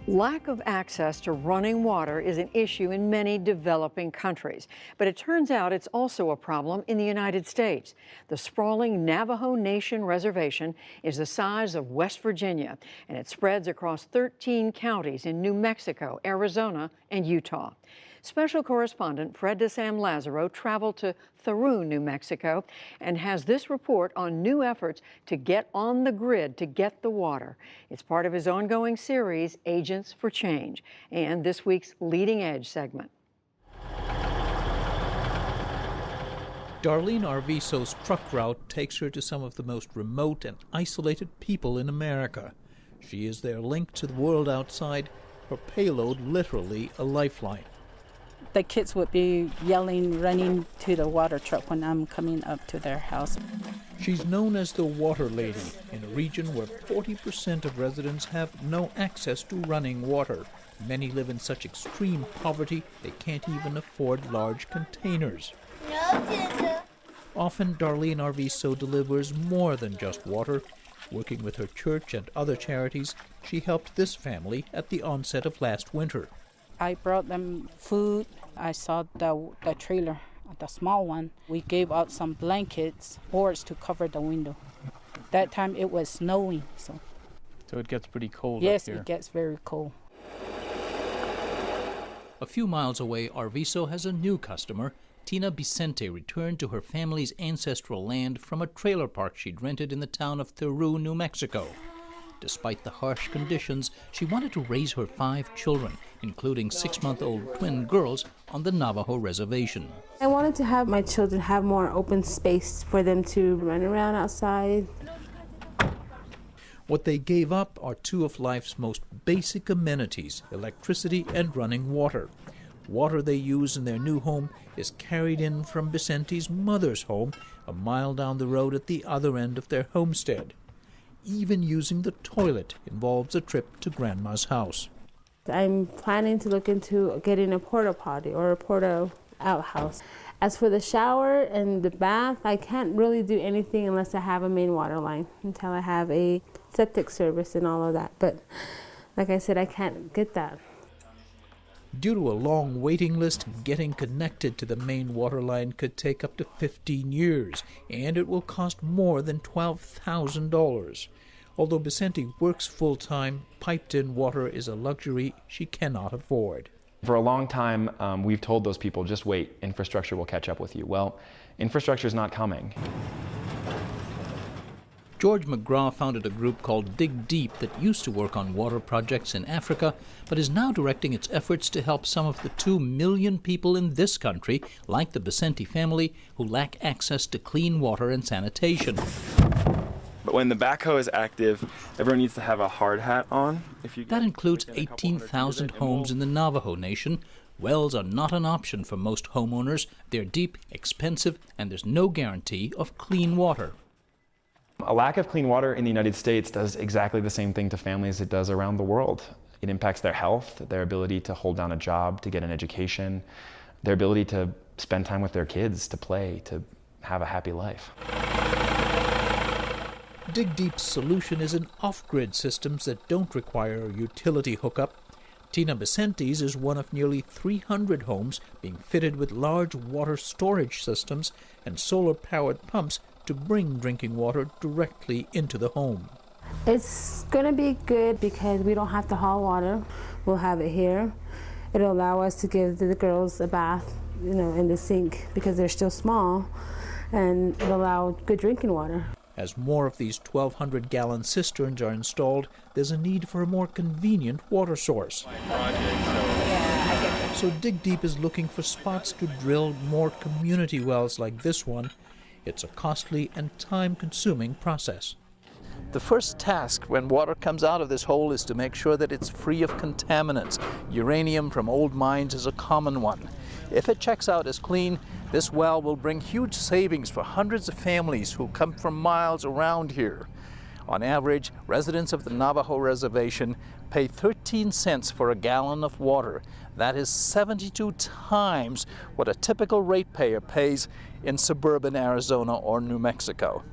Lack of access to running water is an issue in many developing countries, but it turns out it's also a problem in the United States. The sprawling Navajo Nation reservation is the size of West Virginia, and it spreads across 13 counties in New Mexico, Arizona, and Utah. Special correspondent Fred DeSam Lazaro traveled to Theroux, New Mexico, and has this report on new efforts to get on the grid to get the water. It's part of his ongoing series, Agents for Change, and this week's Leading Edge segment. Darlene Arvizo's truck route takes her to some of the most remote and isolated people in America. She is their link to the world outside, her payload literally a lifeline. The kids would be yelling, running to the water truck when I'm coming up to their house. She's known as the Water Lady in a region where 40% of residents have no access to running water. Many live in such extreme poverty they can't even afford large containers. Often, Darlene Arvizo delivers more than just water. Working with her church and other charities, she helped this family at the onset of last winter. I brought them food. I saw the trailer, the small one. We gave out some blankets, boards to cover the window. That time it was snowing, so it gets pretty cold yes, up here. Yes, it gets very cold. A few miles away, Arvizo has a new customer. Tina Vicente returned to her family's ancestral land from a trailer park she'd rented in the town of Theroux, New Mexico. Despite the harsh conditions, she wanted to raise her 5 children, including 6-month-old twin girls, on the Navajo reservation. I wanted to have my children have more open space for them to run around outside. What they gave up are 2 of life's most basic amenities, electricity and running water. Water they use in their new home is carried in from Vicente's mother's home, a mile down the road at the other end of their homestead. Even using the toilet involves a trip to Grandma's house. I'm planning to look into getting a porta potty or a porta outhouse. As for the shower and the bath, I can't really do anything unless I have a main water line, until I have a septic service and all of that. But like I said, I can't get that. Due to a long waiting list, getting connected to the main water line could take up to 15 years, and it will cost more than $12,000. Although Vicente works full-time, piped-in water is a luxury she cannot afford. For a long time, we've told those people, just wait, infrastructure will catch up with you. Well, infrastructure is not coming. George McGraw founded a group called Dig Deep that used to work on water projects in Africa, but is now directing its efforts to help some of the 2 million people in this country, like the Vicente family, who lack access to clean water and sanitation. But when the backhoe is active, everyone needs to have a hard hat on. That includes 18,000 homes in the Navajo Nation. Wells are not an option for most homeowners. They're deep, expensive, and there's no guarantee of clean water. A lack of clean water in the United States does exactly the same thing to families it does around the world. It impacts their health, their ability to hold down a job, to get an education, their ability to spend time with their kids, to play, to have a happy life. Dig Deep's solution is in off-grid systems that don't require a utility hookup. Tina Vicente's is one of nearly 300 homes being fitted with large water storage systems and solar-powered pumps to bring drinking water directly into the home. It's going to be good because we don't have to haul water. We'll have it here. It'll allow us to give the girls a bath, in the sink because they're still small, and it'll allow good drinking water. As more of these 1,200-gallon cisterns are installed, there's a need for a more convenient water source. So Dig Deep is looking for spots to drill more community wells like this one. It's a costly and time-consuming process. The first task when water comes out of this hole is to make sure that it's free of contaminants. Uranium from old mines is a common one. If it checks out as clean, this well will bring huge savings for hundreds of families who come from miles around here. On average, residents of the Navajo Reservation pay 13 cents for a gallon of water. That is 72 times what a typical ratepayer pays in suburban Arizona or New Mexico.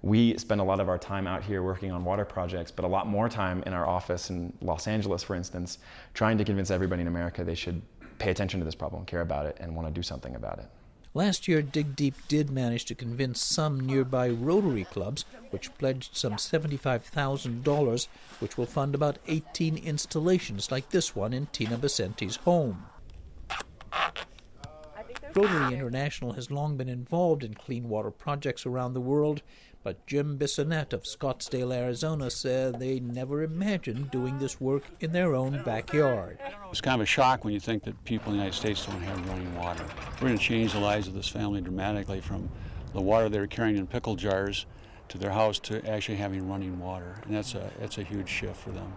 We spend a lot of our time out here working on water projects, but a lot more time in our office in Los Angeles, for instance, trying to convince everybody in America they should pay attention to this problem, care about it, and want to do something about it. Last year, Dig Deep did manage to convince some nearby Rotary clubs, which pledged some $75,000, which will fund about 18 installations like this one in Tina Vicenti's home. Rotary International has long been involved in clean water projects around the world, but Jim Bissonette of Scottsdale, Arizona, said they never imagined doing this work in their own backyard. It's kind of a shock when you think that people in the United States don't have running water. We're going to change the lives of this family dramatically from the water they were carrying in pickle jars to their house to actually having running water, and that's a huge shift for them.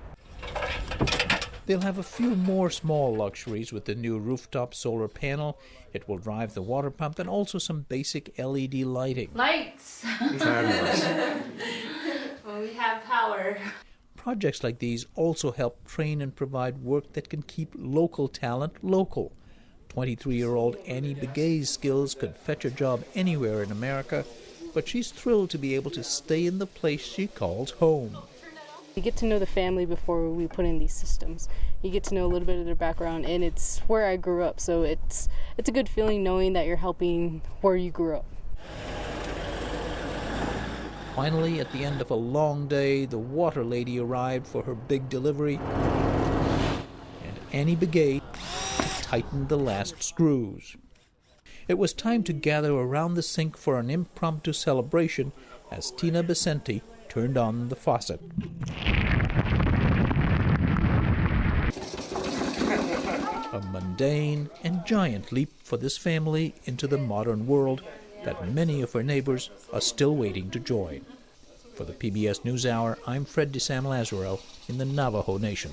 They'll have a few more small luxuries with the new rooftop solar panel. It will drive the water pump and also some basic LED lighting. Lights! Fabulous. Well, we have power. Projects like these also help train and provide work that can keep local talent local. 23-year-old Annie Begay's skills could fetch a job anywhere in America, but she's thrilled to be able to stay in the place she calls home. You get to know the family before we put in these systems. You get to know a little bit of their background, and it's where I grew up, so it's a good feeling knowing that you're helping where you grew up. Finally, at the end of a long day, the water lady arrived for her big delivery, and Annie Begay tightened the last screws. It was time to gather around the sink for an impromptu celebration as Tina Vicenti turned on the faucet. A mundane and giant leap for this family into the modern world that many of her neighbors are still waiting to join. For the PBS News Hour, I'm Fred DeSam Lazaro in the Navajo Nation.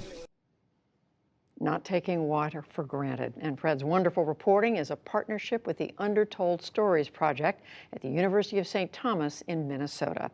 Not taking water for granted. And Fred's wonderful reporting is a partnership with the Undertold Stories Project at the University of St. Thomas in Minnesota.